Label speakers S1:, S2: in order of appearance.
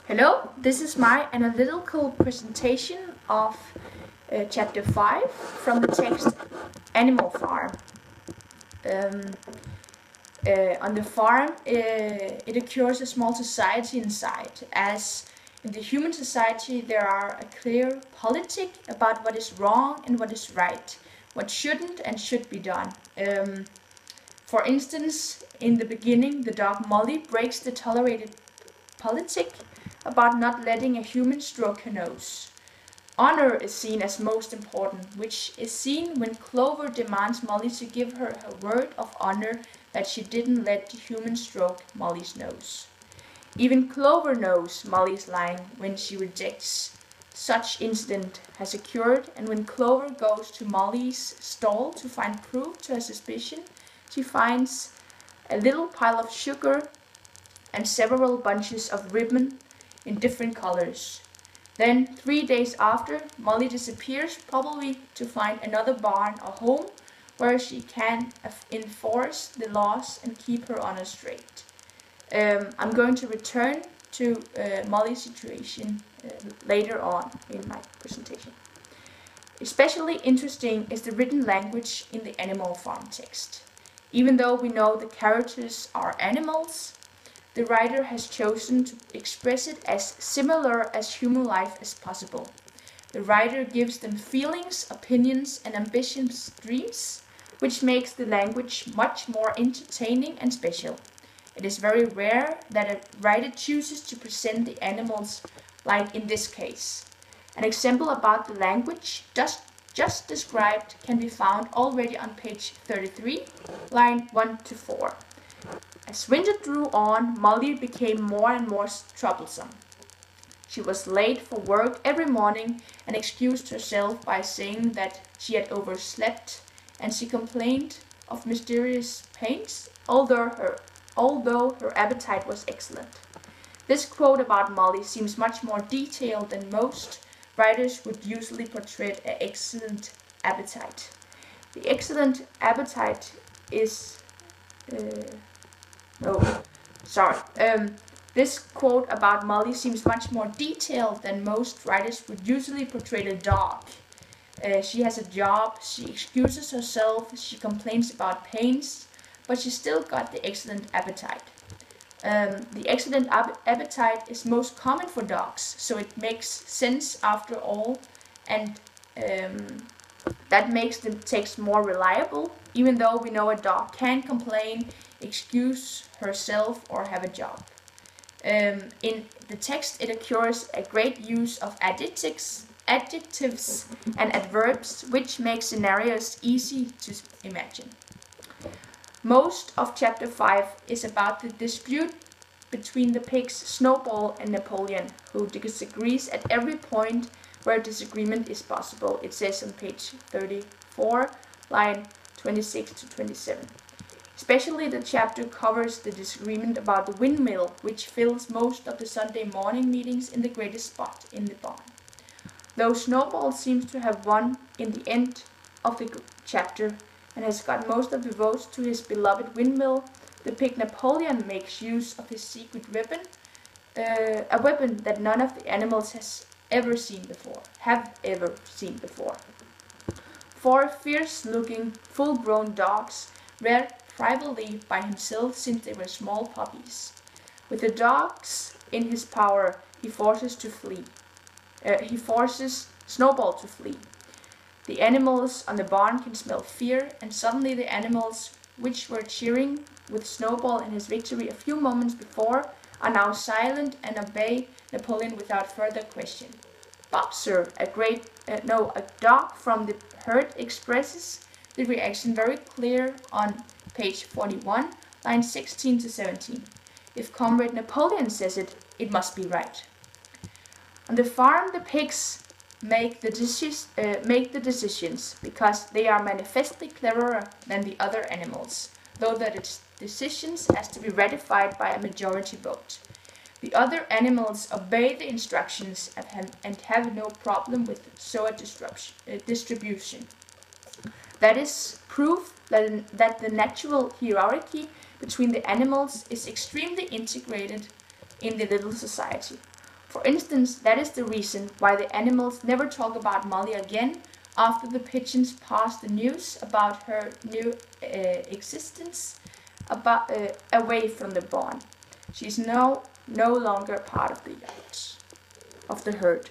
S1: Hello, this is my analytical presentation of chapter 5 from the text Animal Farm. On the farm, it occurs a small society inside. As in the human society, there are a clear politic about what is wrong and what is right, what shouldn't and should be done. For instance, in the beginning, the dog Molly breaks the tolerated politic about not letting a human stroke her nose. Honor is seen as most important, which is seen when Clover demands Molly to give her her word of honor that she didn't let the human stroke Molly's nose. Even Clover knows Molly is lying when she rejects such incident has occurred, and when Clover goes to Molly's stall to find proof to her suspicion, she finds a little pile of sugar and several bunches of ribbon in different colors. Then, 3 days after, Molly disappears, probably to find another barn or home where she can enforce the laws and keep her honor straight. I'm going to return to Molly's situation later on in my presentation. Especially interesting is the written language in the Animal Farm text. Even though we know the characters are animals, the writer has chosen to express it as similar as human life as possible. The writer gives them feelings, opinions, and ambitious dreams, which makes the language much more entertaining and special. It is very rare that a writer chooses to present the animals like in this case. An example about the language just described can be found already on page 33, line 1 to 4. As winter drew on, Molly became more and more troublesome. She was late for work every morning and excused herself by saying that she had overslept, and she complained of mysterious pains, although her appetite was excellent. This quote about Molly seems much more detailed than most writers would usually portray an excellent appetite. The excellent appetite is this quote about Molly seems much more detailed than most writers would usually portray a dog. She has a job, she excuses herself, she complains about pains, but she still got the excellent appetite. The excellent appetite is most common for dogs, so it makes sense after all, and that makes the text more reliable, even though we know a dog can complain, excuse herself, or have a job. In the text, it occurs a great use of adjectives and adverbs, which make scenarios easy to imagine. Most of chapter 5 is about the dispute between the pigs Snowball and Napoleon, who disagrees at every point where disagreement is possible. It says on page 34, line 26 to 27. Especially the chapter covers the disagreement about the windmill, which fills most of the Sunday morning meetings in the greatest spot in the barn. Though Snowball seems to have won in the end of the chapter and has got most of the votes to his beloved windmill, the pig Napoleon makes use of his secret weapon, a weapon that none of the animals have ever seen before. 4 fierce-looking, full-grown dogs reared privately by himself since they were small puppies. With the dogs in his power, he forces Snowball to flee. The animals on the barn can smell fear, and suddenly the animals which were cheering with Snowball in his victory a few moments before are now silent and obey Napoleon without further question. Bob, sir, a dog from the herd, expresses the reaction very clear on page 41, lines 16 to 17. If Comrade Napoleon says it, it must be right. On the farm, the pigs make the decisions because they are manifestly cleverer than the other animals, though that decisions has to be ratified by a majority vote. The other animals obey the instructions and have no problem with soil distribution. That is proof that the natural hierarchy between the animals is extremely integrated in the little society. For instance, that is the reason why the animals never talk about Molly again after the pigeons pass the news about her new existence away from the barn. She is no longer part of the herd.